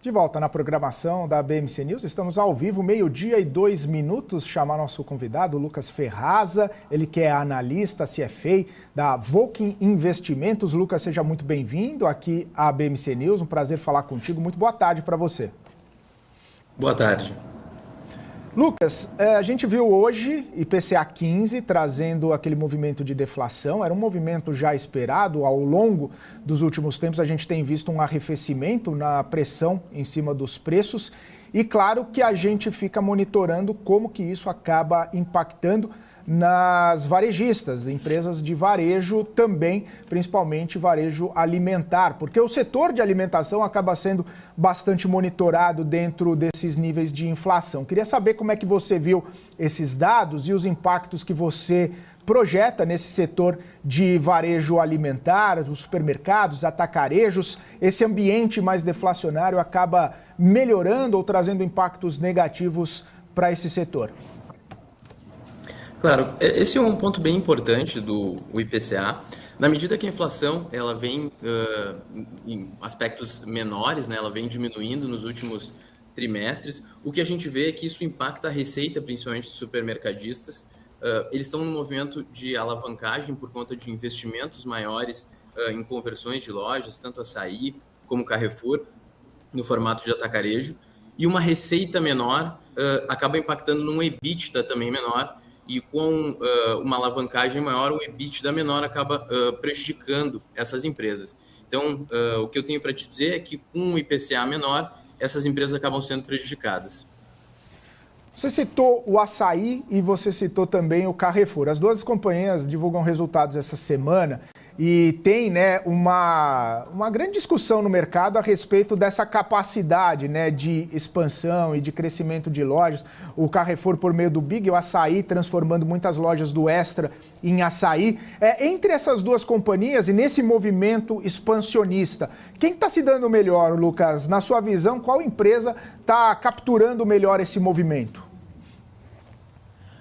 De volta na programação da BMC News, estamos ao vivo, 12:02, chamar nosso convidado, Lucas Ferraza, ele que é analista CFA da Volkin Investimentos. Lucas, seja muito bem-vindo aqui à BMC News, um prazer falar contigo, muito boa tarde para você. Boa tarde. Lucas, a gente viu hoje IPCA 15 trazendo aquele movimento de deflação, era um movimento já esperado. Ao longo dos últimos tempos a gente tem visto um arrefecimento na pressão em cima dos preços e claro que a gente fica monitorando como que isso acaba impactando nas varejistas, empresas de varejo também, principalmente varejo alimentar, porque o setor de alimentação acaba sendo bastante monitorado dentro desses níveis de inflação. Queria saber como é que você viu esses dados e os impactos que você projeta nesse setor de varejo alimentar, os supermercados, atacarejos. Esse ambiente mais deflacionário acaba melhorando ou trazendo impactos negativos para esse setor? Claro, esse é um ponto bem importante do IPCA. Na medida que a inflação ela vem em aspectos menores, né, ela vem diminuindo nos últimos trimestres, o que a gente vê é que isso impacta a receita, principalmente dos supermercadistas. Eles estão num movimento de alavancagem por conta de investimentos maiores em conversões de lojas, tanto Açaí como Carrefour, no formato de atacarejo, e uma receita menor acaba impactando num EBITDA também menor, e com uma alavancagem maior, o EBITDA menor acaba prejudicando essas empresas. Então, o que eu tenho para te dizer é que com um IPCA menor, essas empresas acabam sendo prejudicadas. Você citou o Açaí e você citou também o Carrefour. As duas companhias divulgam resultados essa semana e tem, né, uma grande discussão no mercado a respeito dessa capacidade, né, de expansão e de crescimento de lojas. O Carrefour por meio do Big, o Açaí transformando muitas lojas do Extra em Açaí. Entre essas duas companhias e nesse movimento expansionista, quem está se dando melhor, Lucas? Na sua visão, qual empresa está capturando melhor esse movimento?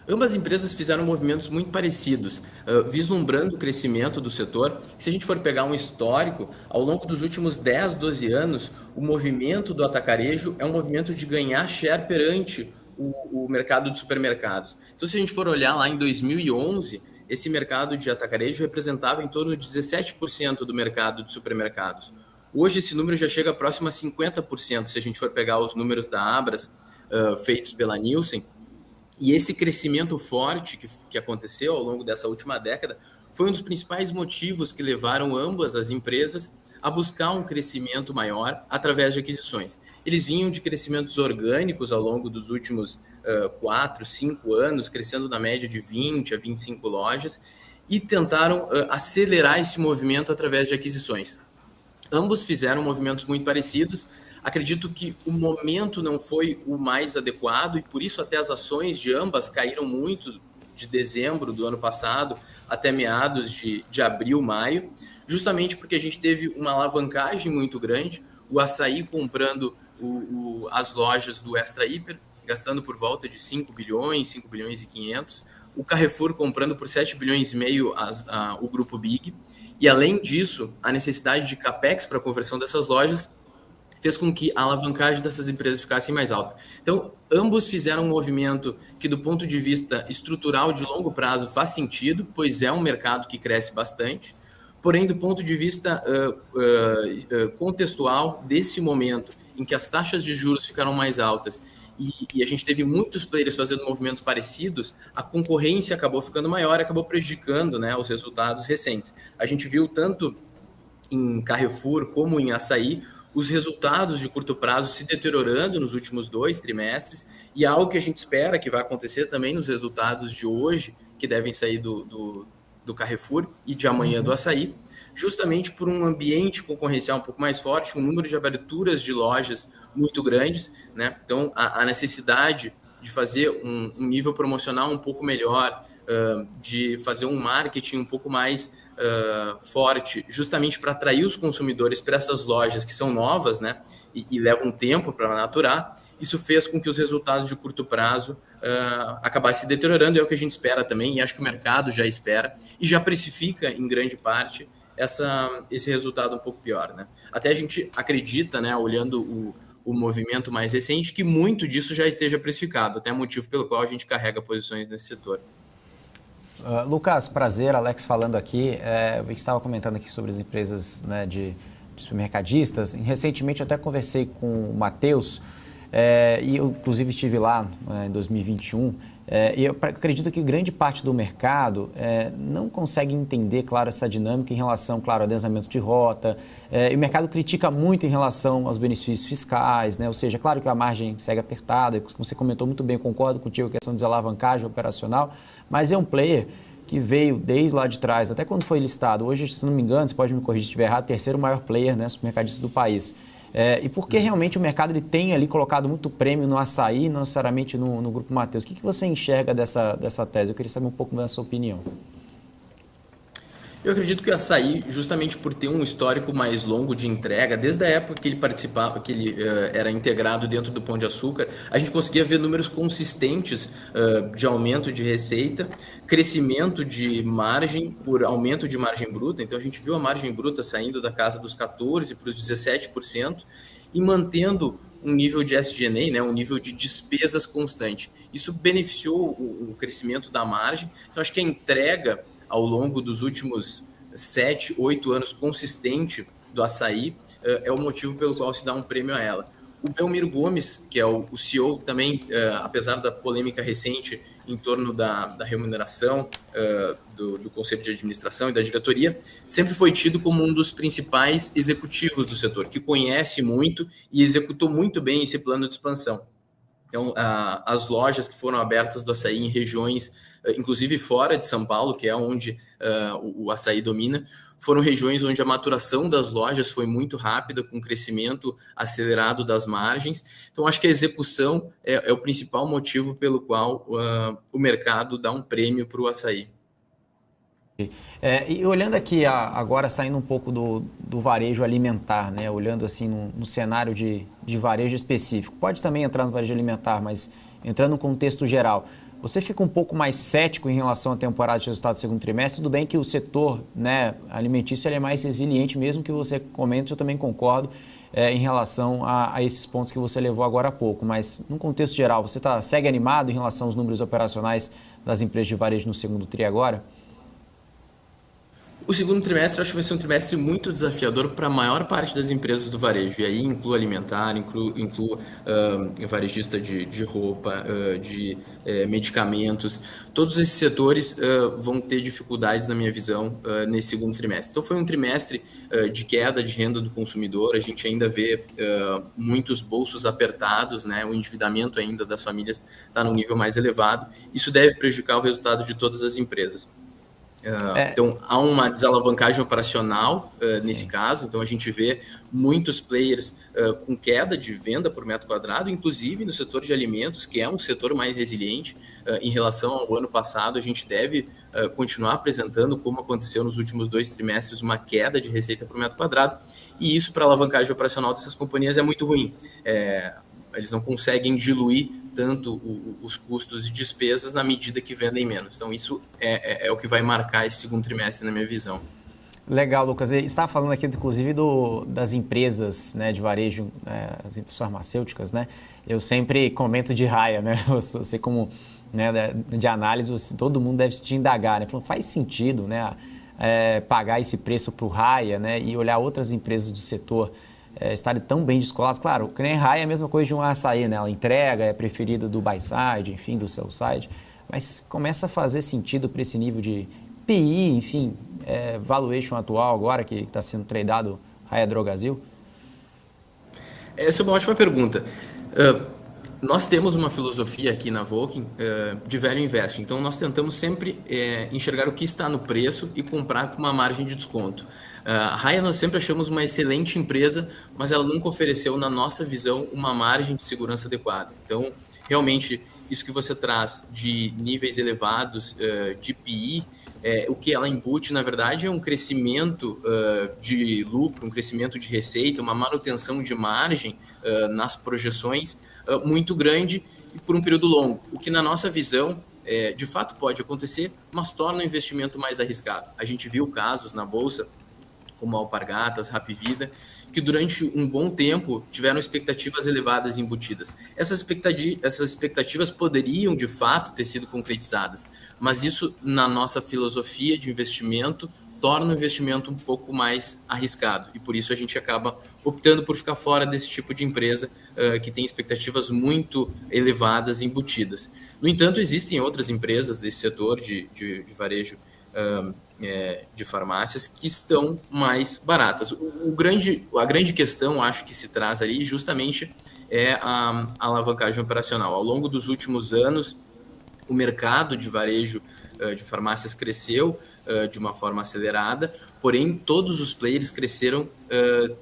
Ambas empresas fizeram movimentos muito parecidos, vislumbrando o crescimento do setor. Se a gente for pegar um histórico, ao longo dos últimos 10, 12 anos, o movimento do atacarejo é um movimento de ganhar share perante o mercado de supermercados. Então, se a gente for olhar lá em 2011, esse mercado de atacarejo representava em torno de 17% do mercado de supermercados. Hoje, esse número já chega próximo a 50%, se a gente for pegar os números da Abras, feitos pela Nielsen. E esse crescimento forte que aconteceu ao longo dessa última década foi um dos principais motivos que levaram ambas as empresas a buscar um crescimento maior através de aquisições. Eles vinham de crescimentos orgânicos ao longo dos últimos 4, 5 anos, crescendo na média de 20 a 25 lojas, e tentaram acelerar esse movimento através de aquisições. Ambos fizeram movimentos muito parecidos. Acredito que o momento não foi o mais adequado e por isso até as ações de ambas caíram muito de dezembro do ano passado até meados de abril, maio, justamente porque a gente teve uma alavancagem muito grande, o Açaí comprando as lojas do Extra Hiper, gastando por volta de 5 bilhões, 5 bilhões e 500, o Carrefour comprando por 7 bilhões e meio o grupo Big, e além disso, a necessidade de capex para a conversão dessas lojas fez com que a alavancagem dessas empresas ficasse mais alta. Então, ambos fizeram um movimento que, do ponto de vista estrutural de longo prazo, faz sentido, pois é um mercado que cresce bastante. Porém, do ponto de vista contextual, desse momento em que as taxas de juros ficaram mais altas e a gente teve muitos players fazendo movimentos parecidos, a concorrência acabou ficando maior e acabou prejudicando, né, os resultados recentes. A gente viu tanto em Carrefour como em Açaí os resultados de curto prazo se deteriorando nos últimos 2 trimestres, e algo que a gente espera que vai acontecer também nos resultados de hoje, que devem sair do Carrefour e de amanhã do Açaí, justamente por um ambiente concorrencial um pouco mais forte, um número de aberturas de lojas muito grandes, né? Então, a necessidade de fazer um nível promocional um pouco melhor, de fazer um marketing um pouco mais forte, justamente para atrair os consumidores para essas lojas que são novas, né, e levam tempo para maturar. Isso fez com que os resultados de curto prazo acabassem se deteriorando, é o que a gente espera também, e acho que o mercado já espera, e já precifica, em grande parte, esse resultado um pouco pior, né? Até a gente acredita, né, olhando o movimento mais recente, que muito disso já esteja precificado, até motivo pelo qual a gente carrega posições nesse setor. Lucas, prazer, Alex falando aqui. A gente estava comentando aqui sobre as empresas, né, de supermercadistas. Recentemente eu até conversei com o Matheus, e eu inclusive estive lá em 2021, e eu acredito que grande parte do mercado não consegue entender, claro, essa dinâmica em relação, claro, ao adensamento de rota, e o mercado critica muito em relação aos benefícios fiscais, né? Ou seja, claro que a margem segue apertada, como você comentou muito bem, concordo contigo, a questão de desalavancagem operacional, mas é um player que veio desde lá de trás, até quando foi listado. Hoje, se não me engano, você pode me corrigir se estiver errado, terceiro maior player, né, supermercadista do país. E porque realmente o mercado ele tem ali colocado muito prêmio no açaí, não necessariamente no Grupo Mateus. O que você enxerga dessa tese? Eu queria saber um pouco da sua opinião. Eu acredito que o açaí, justamente por ter um histórico mais longo de entrega, desde a época que ele participava, que ele era integrado dentro do Pão de Açúcar, a gente conseguia ver números consistentes de aumento de receita, crescimento de margem por aumento de margem bruta. Então a gente viu a margem bruta saindo da casa dos 14% para os 17% e mantendo um nível de SG&A, né, um nível de despesas constante. Isso beneficiou o crescimento da margem. Então acho que a entrega ao longo dos últimos 7, 8 anos consistente do açaí, é o motivo pelo qual se dá um prêmio a ela. O Belmiro Gomes, que é o CEO também, apesar da polêmica recente em torno da remuneração do Conselho de Administração e da diretoria, sempre foi tido como um dos principais executivos do setor, que conhece muito e executou muito bem esse plano de expansão. Então, as lojas que foram abertas do açaí em regiões, inclusive fora de São Paulo, que é onde o açaí domina, foram regiões onde a maturação das lojas foi muito rápida, com crescimento acelerado das margens. Então, acho que a execução é o principal motivo pelo qual o mercado dá um prêmio para o açaí. E olhando aqui agora, saindo um pouco do varejo alimentar, né? Olhando assim no cenário de varejo específico, pode também entrar no varejo alimentar, mas entrando no contexto geral, você fica um pouco mais cético em relação à temporada de resultado do segundo trimestre? Tudo bem que o setor, né, alimentício ele é mais resiliente, mesmo que você comente, eu também concordo em relação a esses pontos que você levou agora há pouco, mas no contexto geral, você segue animado em relação aos números operacionais das empresas de varejo no segundo tri agora? O segundo trimestre, acho que vai ser um trimestre muito desafiador para a maior parte das empresas do varejo. E aí inclui alimentar, inclui varejista de roupa, de medicamentos. Todos esses setores vão ter dificuldades, na minha visão, nesse segundo trimestre. Então foi um trimestre de queda de renda do consumidor. A gente ainda vê muitos bolsos apertados, né? O endividamento ainda das famílias está num nível mais elevado. Isso deve prejudicar o resultado de todas as empresas. Então, há uma desalavancagem operacional nesse caso. Então, a gente vê muitos players com queda de venda por metro quadrado, inclusive no setor de alimentos, que é um setor mais resiliente em relação ao ano passado. A gente deve continuar apresentando, como aconteceu nos últimos 2 trimestres, uma queda de receita por metro quadrado. E isso, para a alavancagem operacional dessas companhias, é muito ruim. Eles não conseguem diluir tanto os custos e despesas na medida que vendem menos. Então, isso é o que vai marcar esse segundo trimestre, na minha visão. Legal, Lucas. Você estava falando aqui, inclusive, das empresas, né, de varejo, as empresas farmacêuticas, né? Eu sempre comento de Raia, né? Você como, né, de análise, todo mundo deve te indagar, né? Falando, faz sentido, né, pagar esse preço para o Raia, né, e olhar outras empresas do setor estarem tão bem descoladas. Claro, que nem Raia é a mesma coisa de um açaí, né? Ela entrega, é preferida do buy side, enfim, do sell side, mas começa a fazer sentido para esse nível de PI, enfim, valuation atual agora que está sendo tradado Raia Drogasil? Essa é uma ótima pergunta. Nós temos uma filosofia aqui na Voking de value investing. Então, nós tentamos sempre enxergar o que está no preço e comprar com uma margem de desconto. A Raia nós sempre achamos uma excelente empresa, mas ela nunca ofereceu, na nossa visão, uma margem de segurança adequada. Então, realmente, isso que você traz de níveis elevados de PI, o que ela embute, na verdade, é um crescimento de lucro, um crescimento de receita, uma manutenção de margem nas projeções muito grande e por um período longo. O que, na nossa visão, de fato pode acontecer, mas torna o investimento mais arriscado. A gente viu casos na Bolsa como Alpargatas, Hapvida, que durante um bom tempo tiveram expectativas elevadas embutidas. Essas expectativas poderiam, de fato, ter sido concretizadas, mas isso, na nossa filosofia de investimento, torna o investimento um pouco mais arriscado, e por isso a gente acaba optando por ficar fora desse tipo de empresa que tem expectativas muito elevadas embutidas. No entanto, existem outras empresas desse setor de varejo de farmácias que estão mais baratas. A grande questão, acho que se traz ali, justamente é a alavancagem operacional. Ao longo dos últimos anos, o mercado de varejo de farmácias cresceu de uma forma acelerada, porém todos os players cresceram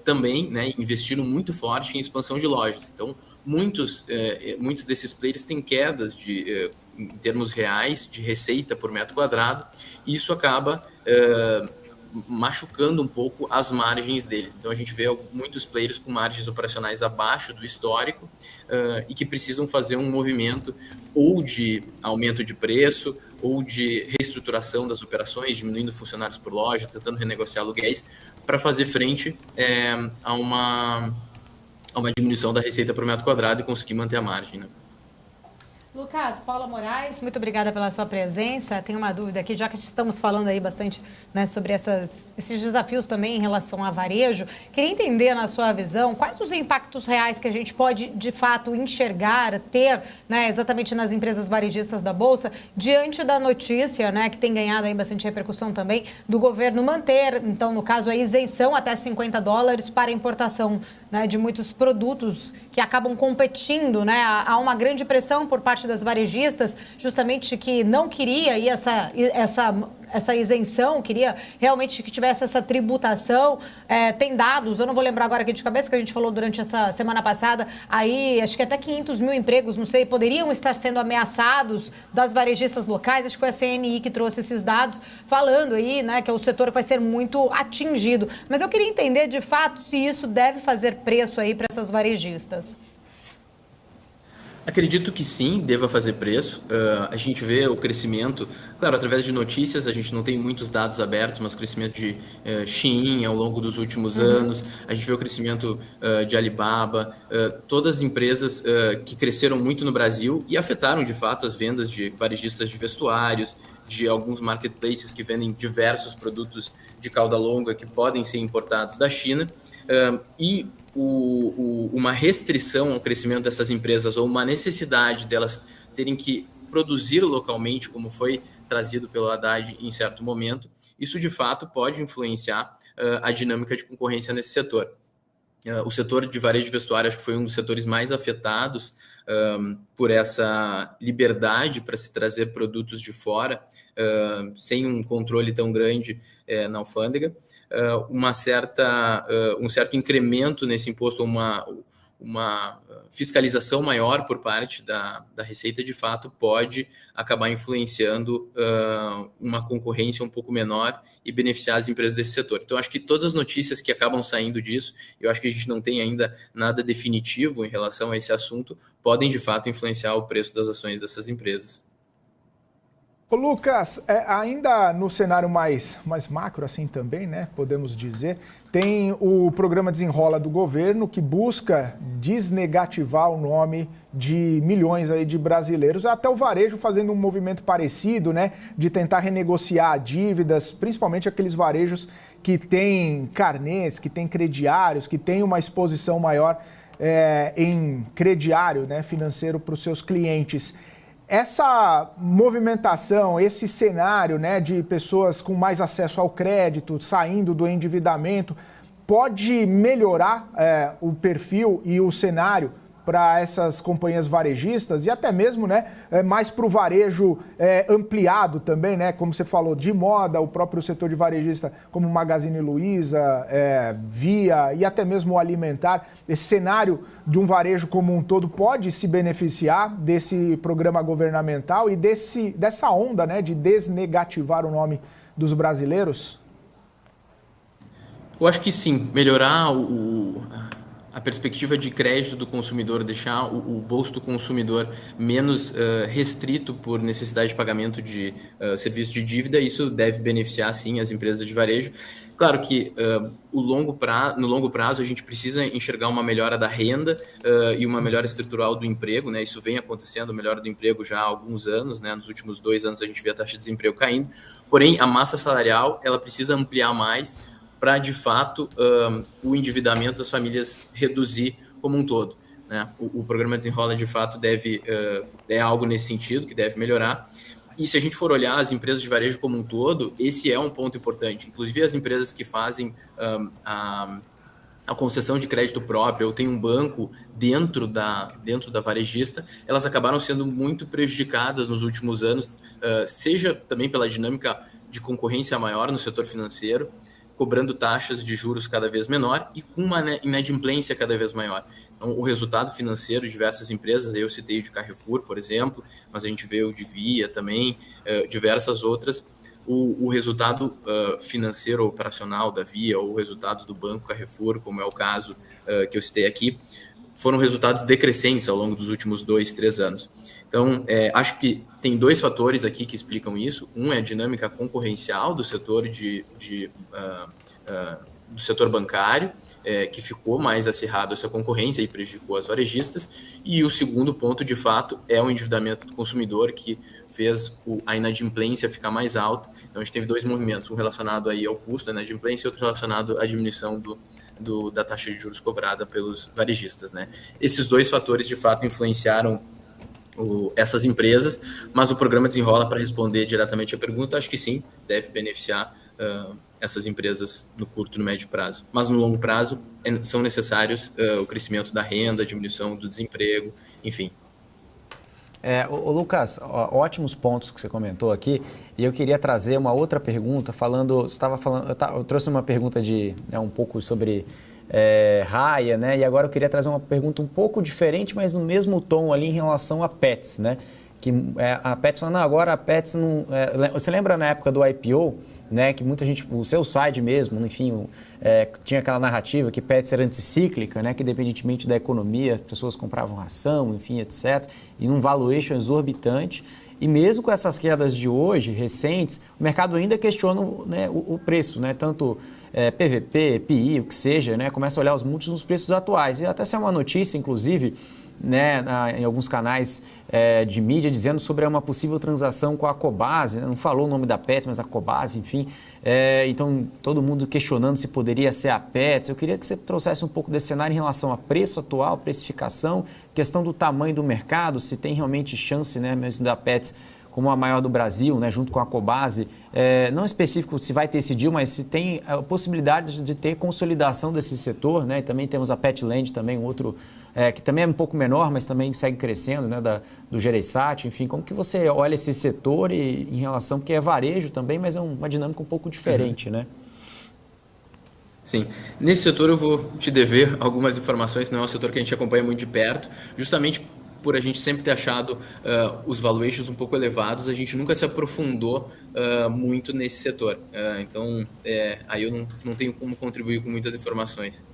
também, né, investiram muito forte em expansão de lojas. Então, muitos desses players têm quedas em termos reais de receita por metro quadrado, e isso acaba machucando um pouco as margens deles. Então a gente vê muitos players com margens operacionais abaixo do histórico e que precisam fazer um movimento ou de aumento de preço ou de reestruturação das operações, diminuindo funcionários por loja, tentando renegociar aluguéis para fazer frente a uma diminuição da receita por metro quadrado e conseguir manter a margem, né? Lucas, Paula Moraes, muito obrigada pela sua presença. Tenho uma dúvida aqui, já que estamos falando aí bastante, né, sobre esses desafios também em relação a varejo. Queria entender, na sua visão, quais os impactos reais que a gente pode, de fato, enxergar, ter, né, exatamente nas empresas varejistas da Bolsa, diante da notícia, né, que tem ganhado aí bastante repercussão também, do governo manter, então, no caso, a isenção até $50 para importação, né, de muitos produtos que acabam competindo, né? Há uma grande pressão por parte das varejistas, justamente que não queria aí essa isenção, queria realmente que tivesse essa tributação. Tem dados, eu não vou lembrar agora aqui de cabeça, que a gente falou durante essa semana passada, aí acho que até 500 mil empregos, não sei, poderiam estar sendo ameaçados das varejistas locais. Acho que foi a CNI que trouxe esses dados, falando aí, né, que o setor vai ser muito atingido. Mas eu queria entender, de fato, se isso deve fazer preço aí para essas varejistas. Acredito que sim, deva fazer preço. A gente vê o crescimento, claro, através de notícias, a gente não tem muitos dados abertos, mas o crescimento de Shein ao longo dos últimos anos, a gente vê o crescimento de Alibaba, todas as empresas que cresceram muito no Brasil e afetaram, de fato, as vendas de varejistas de vestuários, de alguns marketplaces que vendem diversos produtos de cauda longa que podem ser importados da China. E uma restrição ao crescimento dessas empresas ou uma necessidade delas terem que produzir localmente, como foi trazido pelo Haddad em certo momento, isso de fato pode influenciar a dinâmica de concorrência nesse setor. O setor de varejo de vestuário acho que foi um dos setores mais afetados por essa liberdade para se trazer produtos de fora, sem um controle tão grande na alfândega. Um certo incremento nesse imposto, uma fiscalização maior por parte da Receita, de fato, pode acabar influenciando uma concorrência um pouco menor e beneficiar as empresas desse setor. Então, acho que todas as notícias que acabam saindo disso, eu acho que a gente não tem ainda nada definitivo em relação a esse assunto, podem, de fato, influenciar o preço das ações dessas empresas. Ô Lucas, ainda no cenário mais macro assim também, né, podemos dizer, tem o programa Desenrola do governo que busca desnegativar o nome de milhões aí de brasileiros, até o varejo fazendo um movimento parecido, né, de tentar renegociar dívidas, principalmente aqueles varejos que têm carnês, que têm crediários, que têm uma exposição maior em crediário, né, financeiro para os seus clientes. Essa movimentação, esse cenário, né, de pessoas com mais acesso ao crédito, saindo do endividamento, pode melhorar o perfil e o cenário para essas companhias varejistas e até mesmo, né, mais para o varejo ampliado também, né, como você falou, de moda, o próprio setor de varejista como Magazine Luiza, Via e até mesmo o alimentar. Esse cenário de um varejo como um todo pode se beneficiar desse programa governamental e dessa onda, né, de desnegativar o nome dos brasileiros? Eu acho que sim, melhorar a perspectiva de crédito do consumidor, deixar o bolso do consumidor menos restrito por necessidade de pagamento de serviço de dívida, isso deve beneficiar, sim, as empresas de varejo. Claro que no longo prazo a gente precisa enxergar uma melhora da renda e uma melhora estrutural do emprego, né? Isso vem acontecendo, a melhora do emprego já há alguns anos, né? Nos últimos 2 anos a gente vê a taxa de desemprego caindo, porém a massa salarial ela precisa ampliar mais para, de fato, o endividamento das famílias reduzir como um todo, né? O programa Desenrola, de fato, é algo nesse sentido, que deve melhorar. E se a gente for olhar as empresas de varejo como um todo, esse é um ponto importante. Inclusive, as empresas que fazem a concessão de crédito próprio ou tem um banco dentro da varejista, elas acabaram sendo muito prejudicadas nos últimos anos, seja também pela dinâmica de concorrência maior no setor financeiro, cobrando taxas de juros cada vez menor e com uma inadimplência cada vez maior. Então, o resultado financeiro de diversas empresas, eu citei o de Carrefour, por exemplo, mas a gente vê o de Via também, diversas outras, o resultado financeiro operacional da Via ou o resultado do Banco Carrefour, como é o caso que eu citei aqui, foram resultados decrescentes ao longo dos últimos 2, 3 anos. Então, acho que tem 2 fatores aqui que explicam isso. Um é a dinâmica concorrencial do setor do setor bancário, que ficou mais acirrado essa concorrência e prejudicou as varejistas. E o segundo ponto, de fato, é o endividamento do consumidor, que fez a inadimplência ficar mais alta. Então, a gente teve 2 movimentos, um relacionado aí ao custo da inadimplência e outro relacionado à diminuição da taxa de juros cobrada pelos varejistas, né? Esses 2 fatores, de fato, influenciaram essas empresas, mas o programa Desenrola, para responder diretamente a pergunta, acho que sim, deve beneficiar essas empresas no curto e no médio prazo. Mas no longo prazo são necessários o crescimento da renda, a diminuição do desemprego, enfim. Lucas, ótimos pontos que você comentou aqui, e eu queria trazer uma outra pergunta, eu trouxe uma pergunta um pouco sobre raia, né? E agora eu queria trazer uma pergunta um pouco diferente, mas no mesmo tom ali em relação a Petz, né? Que a Petz falando, agora a Petz não... você lembra na época do IPO, né? Que muita gente, o seu site mesmo, enfim, tinha aquela narrativa que Petz era anticíclica, né? Que independentemente da economia, as pessoas compravam ração, enfim, etc. E num valuation exorbitante. E mesmo com essas quedas de hoje, recentes, o mercado ainda questiona, né, o preço, né? Tanto PVP, PI, o que seja, né? Começa a olhar os múltiplos nos preços atuais. E até saiu uma notícia, inclusive, né, em alguns canais de mídia, dizendo sobre uma possível transação com a Cobasi, né? Não falou o nome da Petz, mas a Cobasi, enfim. Então, todo mundo questionando se poderia ser a Petz. Eu queria que você trouxesse um pouco desse cenário em relação a preço atual, precificação, questão do tamanho do mercado, se tem realmente chance, né, mesmo da Petz como a maior do Brasil, né, junto com a Cobasi, não específico se vai ter esse deal, mas se tem a possibilidade de ter consolidação desse setor, né, e também temos a Petland, também um outro, que também é um pouco menor, mas também segue crescendo, né, do Gereissati, enfim, como que você olha esse setor em relação, porque é varejo também, mas é uma dinâmica um pouco diferente, né? Sim, nesse setor eu vou te dever algumas informações, não é um setor que a gente acompanha muito de perto, justamente por a gente sempre ter achado os valuations um pouco elevados, a gente nunca se aprofundou muito nesse setor. Então, aí eu não tenho como contribuir com muitas informações.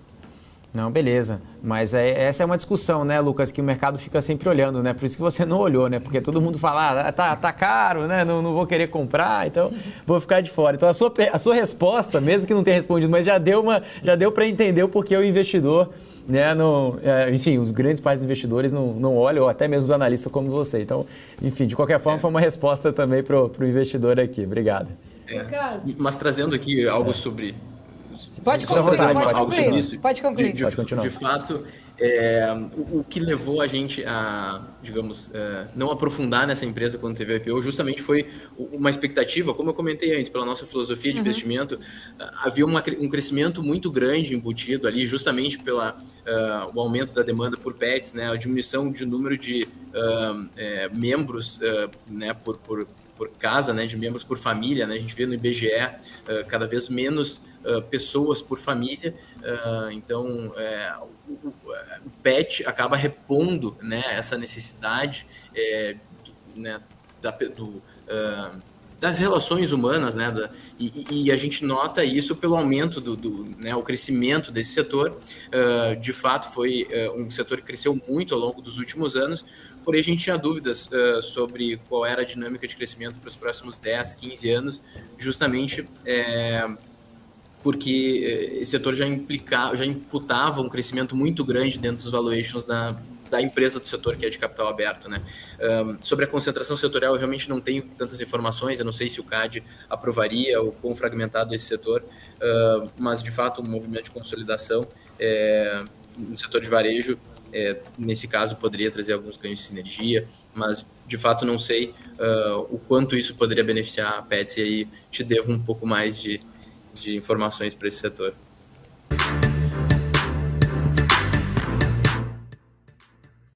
Não, beleza. Mas essa é uma discussão, né, Lucas, que o mercado fica sempre olhando, né? Por isso que você não olhou, né? Porque todo mundo fala, tá caro, né? Não vou querer comprar, então vou ficar de fora. Então, a sua resposta, mesmo que não tenha respondido, mas já deu para entender o porquê o investidor, né? Enfim, os grandes partes dos investidores não olham, ou até mesmo os analistas como você. Então, enfim, de qualquer forma, foi uma resposta também para o investidor aqui. Obrigado. Mas trazendo aqui algo sobre... Pode concluir. Pode concluir. De fato, o que levou a gente a, digamos, não aprofundar nessa empresa quando teve a IPO, justamente foi uma expectativa, como eu comentei antes, pela nossa filosofia de investimento, havia um crescimento muito grande embutido ali, justamente o aumento da demanda por pets, né, a diminuição de número de membros, né, por casa, né, de membros por família, né, a gente vê no IBGE cada vez menos pessoas por família, então o pet acaba repondo, né, essa necessidade, né, da das relações humanas, né? E a gente nota isso pelo aumento o crescimento desse setor. De fato, foi um setor que cresceu muito ao longo dos últimos anos, porém a gente tinha dúvidas sobre qual era a dinâmica de crescimento para os próximos 10, 15 anos, justamente porque esse setor já imputava um crescimento muito grande dentro dos valuations da empresa do setor, que é de capital aberto, né? Sobre a concentração setorial, eu realmente não tenho tantas informações, eu não sei se o CAD aprovaria o quão fragmentado é esse setor, mas, de fato, um movimento de consolidação no setor de varejo, nesse caso, poderia trazer alguns ganhos de sinergia, mas, de fato, não sei o quanto isso poderia beneficiar a Petz, e aí te devo um pouco mais de informações para esse setor.